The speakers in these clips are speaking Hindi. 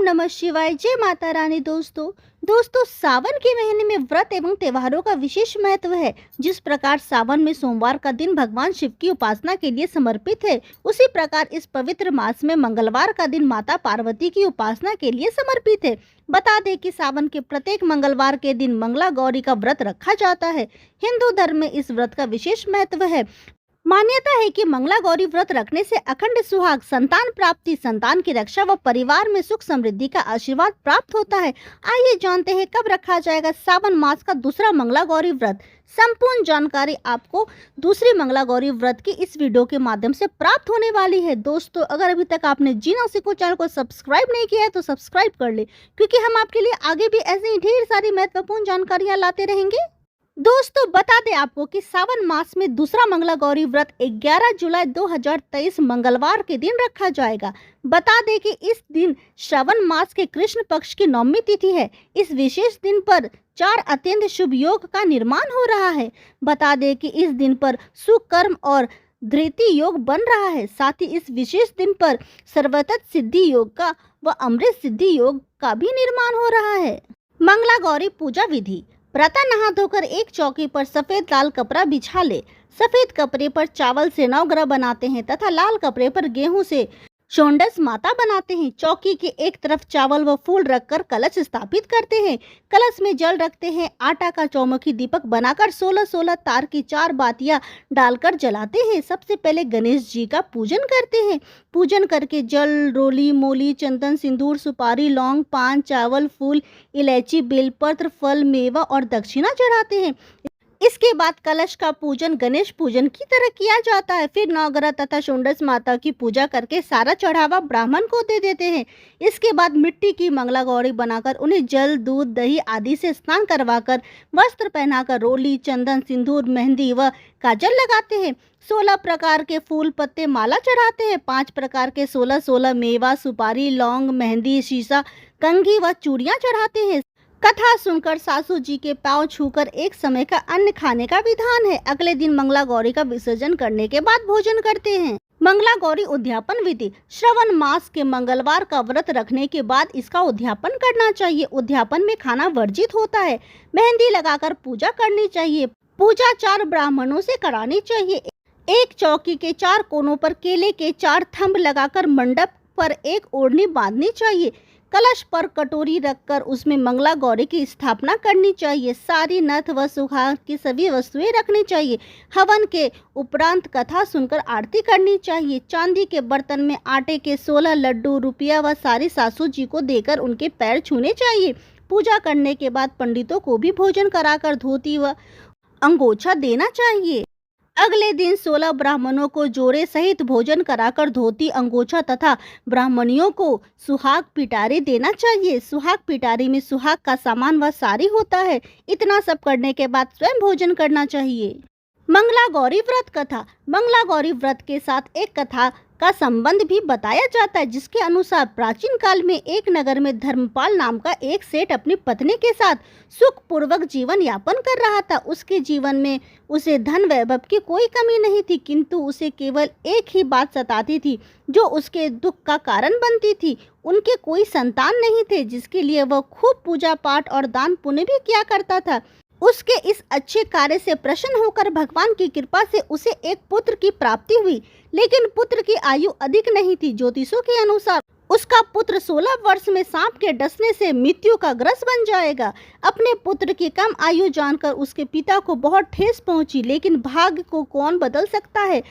नमः शिवाय। जय माता रानी। दोस्तों सावन के महीने में व्रत एवं त्योहारों का विशेष महत्व है। जिस प्रकार सावन में सोमवार का दिन भगवान शिव की उपासना के लिए समर्पित है, उसी प्रकार इस पवित्र मास में मंगलवार का दिन माता पार्वती की उपासना के लिए समर्पित है। बता दें कि सावन के प्रत्येक मंगलवार के दिन मंगला गौरी का व्रत रखा जाता है। हिंदू धर्म में इस व्रत का विशेष महत्व है। मान्यता है कि मंगला गौरी व्रत रखने से अखंड सुहाग, संतान प्राप्ति, संतान की रक्षा व परिवार में सुख समृद्धि का आशीर्वाद प्राप्त होता है। आइए जानते हैं कब रखा जाएगा सावन मास का दूसरा मंगला गौरी व्रत। संपूर्ण जानकारी आपको दूसरी मंगला गौरी व्रत की इस वीडियो के माध्यम से प्राप्त होने वाली है। दोस्तों अगर अभी तक आपने जीना सीखो चैनल को सब्सक्राइब नहीं किया है तो सब्सक्राइब कर ले, क्योंकि हम आपके लिए आगे भी ऐसे ही ढेर सारी महत्वपूर्ण जानकारियां लाते रहेंगे। दोस्तों बता दें आपको कि सावन मास में दूसरा मंगला गौरी व्रत 11 जुलाई 2023 मंगलवार के दिन रखा जाएगा। बता दें कि इस दिन श्रावण मास के कृष्ण पक्ष की नवमी तिथि है। इस विशेष दिन पर 4 अत्यंत शुभ योग का निर्माण हो रहा है। बता दें कि इस दिन पर सुकर्म और धृति योग बन रहा है। साथ ही इस विशेष दिन पर सर्वतत सिद्धि योग का व अमृत सिद्धि योग का भी निर्माण हो रहा है। मंगला गौरी पूजा विधि। प्रातः नहा धोकर एक चौकी पर सफेद लाल कपड़ा बिछा ले। सफेद कपड़े पर चावल से नवग्रह बनाते हैं तथा लाल कपड़े पर गेहूं से शोंडस माता बनाते हैं। चौकी के एक तरफ चावल व फूल रखकर कलश स्थापित करते हैं। कलश में जल रखते हैं। आटा का चौमुखी दीपक बनाकर 16-16 तार की 4 बातियां डालकर जलाते हैं। सबसे पहले गणेश जी का पूजन करते हैं। पूजन करके जल, रोली, मोली, चंदन, सिंदूर, सुपारी, लौंग, पान, चावल, फूल, इलायची, बेलपत्र, फल, मेवा और दक्षिणा चढ़ाते हैं। इसके बाद कलश का पूजन गणेश पूजन की तरह किया जाता है। फिर नवग्रह तथा शोंडस माता की पूजा करके सारा चढ़ावा ब्राह्मण को दे देते हैं। इसके बाद मिट्टी की मंगला गौरी बनाकर उन्हें जल, दूध, दही आदि से स्नान करवाकर वस्त्र पहनाकर रोली, चंदन, सिंदूर, मेहंदी व काजल लगाते हैं। 16 प्रकार के फूल, पत्ते, माला चढ़ाते हैं। 5 प्रकार के 16-16 मेवा, सुपारी, लौंग, मेहंदी, शीशा, कंघी व चूड़ियां चढ़ाते हैं। कथा सुनकर सासू जी के पांव छूकर एक समय का अन्न खाने का विधान है। अगले दिन मंगला गौरी का विसर्जन करने के बाद भोजन करते हैं। मंगला गौरी उद्यापन विधि। श्रावण मास के मंगलवार का व्रत रखने के बाद इसका उद्यापन करना चाहिए। उद्यापन में खाना वर्जित होता है। मेहंदी लगाकर पूजा करनी चाहिए। पूजा 4 ब्राह्मणों से करानी चाहिए। एक चौकी के 4 कोनों पर केले के 4 थंब लगाकर मंडप पर एक ओढ़नी बांधनी चाहिए। कलश पर कटोरी रखकर उसमें मंगला गौरी की स्थापना करनी चाहिए। सारी नथ व सुहाग की सभी वस्तुएं रखनी चाहिए। हवन के उपरांत कथा सुनकर आरती करनी चाहिए। चांदी के बर्तन में आटे के 16 लड्डू, रुपया व सारी सासू जी को देकर उनके पैर छूने चाहिए। पूजा करने के बाद पंडितों को भी भोजन कराकर धोती व अंगोछा देना चाहिए। अगले दिन 16 ब्राह्मणों को जोड़े सहित भोजन कराकर धोती, अंगोछा तथा ब्राह्मणियों को सुहाग पिटारी देना चाहिए। सुहाग पिटारी में सुहाग का सामान व साड़ी होता है। इतना सब करने के बाद स्वयं भोजन करना चाहिए। मंगला गौरी व्रत कथा। मंगला गौरी व्रत के साथ एक कथा का संबंध भी बताया जाता है, जिसके अनुसार प्राचीन काल में एक नगर में धर्मपाल नाम का एक सेठ अपनी पत्नी के साथ सुखपूर्वक जीवन यापन कर रहा था। उसके जीवन में उसे धन वैभव की कोई कमी नहीं थी, किंतु उसे केवल एक ही बात सताती थी जो उसके दुख का कारण बनती थी। उनके कोई संतान नहीं थे, जिसके लिए वह खूब पूजा पाठ और दान पुण्य भी किया करता था। उसके इस अच्छे कार्य से प्रसन्न होकर भगवान की कृपा से उसे एक पुत्र की प्राप्ति हुई, लेकिन पुत्र की आयु अधिक नहीं थी। ज्योतिषों के अनुसार उसका पुत्र 16 वर्ष में सांप के डसने से मृत्यु का ग्रस्त बन जाएगा। अपने पुत्र की कम आयु जानकर उसके पिता को बहुत ठेस पहुंची, लेकिन भाग्य को कौन बदल सकता है।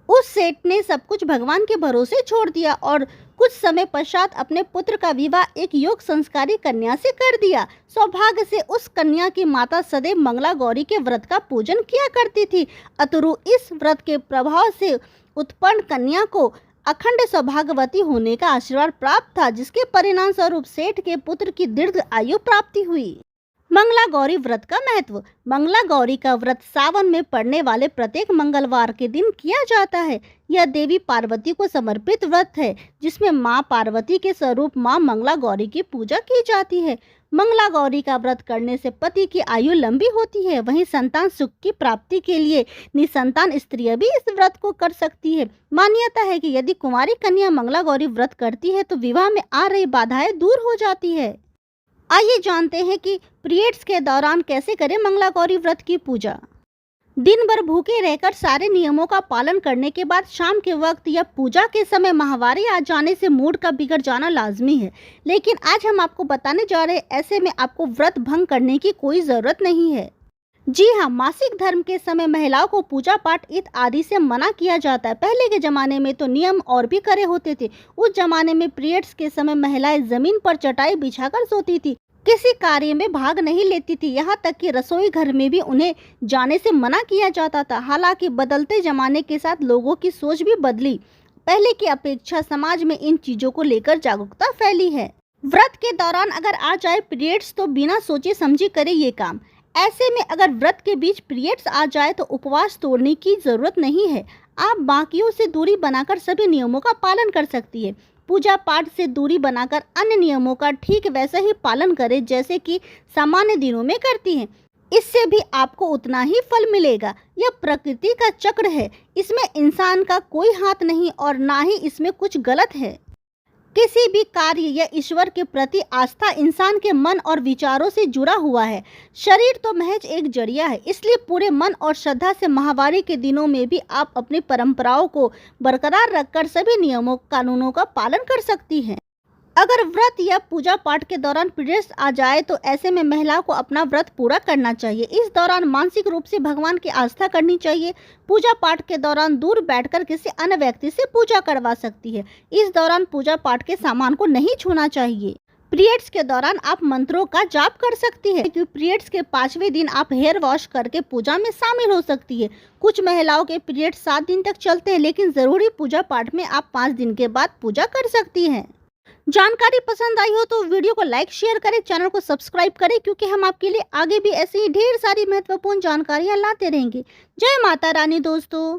उस सेठ ने सब कुछ भगवान के भरोसे छोड़ दिया और कुछ समय पश्चात अपने पुत्र का विवाह एक योग संस्कारी कन्या से कर दिया। सौभाग्य से उस कन्या की माता सदैव मंगला गौरी के व्रत का पूजन किया करती थी। अतुरु इस व्रत के प्रभाव से उत्पन्न कन्या को अखंड सौभाग्यवती होने का आशीर्वाद प्राप्त था, जिसके परिणाम स्वरूप सेठ के पुत्र की दीर्घ आयु प्राप्ति हुई। मंगला गौरी व्रत का महत्व। मंगला गौरी का व्रत सावन में पड़ने वाले प्रत्येक मंगलवार के दिन किया जाता है। यह देवी पार्वती को समर्पित व्रत है, जिसमें मां पार्वती के स्वरूप मां मंगला गौरी की पूजा की जाती है। मंगला गौरी का व्रत करने से पति की आयु लंबी होती है। वहीं संतान सुख की प्राप्ति के लिए निसंतान स्त्रियां भी इस व्रत को कर सकती है। मान्यता है कि यदि कुंवारी कन्या मंगला गौरी व्रत करती है तो विवाह में आ रही बाधाएं दूर हो जाती है। आइए जानते हैं कि पीरियड्स के दौरान कैसे करें मंगला गौरी व्रत की पूजा। दिन भर भूखे रहकर सारे नियमों का पालन करने के बाद शाम के वक्त या पूजा के समय माहवारी आ जाने से मूड का बिगड़ जाना लाजमी है। लेकिन आज हम आपको बताने जा रहे हैं, ऐसे में आपको व्रत भंग करने की कोई जरूरत नहीं है। जी हाँ, मासिक धर्म के समय महिलाओं को पूजा पाठ ईद आदि से मना किया जाता है। पहले के जमाने में तो नियम और भी कड़े होते थे। उस जमाने में पीरियड्स के समय महिलाएं जमीन पर चटाई बिछाकर सोती थी, किसी कार्य में भाग नहीं लेती थी, यहाँ तक कि रसोई घर में भी उन्हें जाने से मना किया जाता था। हालांकि बदलते जमाने के साथ लोगों की सोच भी बदली। पहले की अपेक्षा समाज में इन चीजों को लेकर जागरूकता फैली है। व्रत के दौरान अगर आ जाए पीरियड्स तो बिना सोचे समझे करे ये काम। ऐसे में अगर व्रत के बीच पीरियड्स आ जाए तो उपवास तोड़ने की जरूरत नहीं है। आप बाकियों से दूरी बनाकर सभी नियमों का पालन कर सकती है। पूजा पाठ से दूरी बनाकर अन्य नियमों का ठीक वैसा ही पालन करें जैसे कि सामान्य दिनों में करती हैं। इससे भी आपको उतना ही फल मिलेगा। यह प्रकृति का चक्र है, इसमें इंसान का कोई हाथ नहीं और ना ही इसमें कुछ गलत है। किसी भी कार्य या ईश्वर के प्रति आस्था इंसान के मन और विचारों से जुड़ा हुआ है। शरीर तो महज एक जरिया है, इसलिए पूरे मन और श्रद्धा से माहवारी के दिनों में भी आप अपनी परंपराओं को बरकरार रखकर सभी नियमों कानूनों का पालन कर सकती हैं। अगर व्रत या पूजा पाठ के दौरान पीरियड्स आ जाए तो ऐसे में महिलाओं को अपना व्रत पूरा करना चाहिए। इस दौरान मानसिक रूप से भगवान की आस्था करनी चाहिए। पूजा पाठ के दौरान दूर बैठकर किसी अन्य व्यक्ति से पूजा करवा सकती है। इस दौरान पूजा पाठ के सामान को नहीं छूना चाहिए। पीरियड्स के दौरान आप मंत्रों का जाप कर सकती है, क्योंकि पीरियड्स के 5वें दिन आप हेयर वॉश करके पूजा में शामिल हो सकती है। कुछ महिलाओं के पीरियड्स 7 दिन तक चलते हैं, लेकिन जरूरी पूजा पाठ में आप 5 दिन के बाद पूजा कर सकती हैं। जानकारी पसंद आई हो तो वीडियो को लाइक शेयर करें, चैनल को सब्सक्राइब करें, क्योंकि हम आपके लिए आगे भी ऐसी ही ढेर सारी महत्वपूर्ण जानकारियां लाते रहेंगे। जय माता रानी दोस्तों।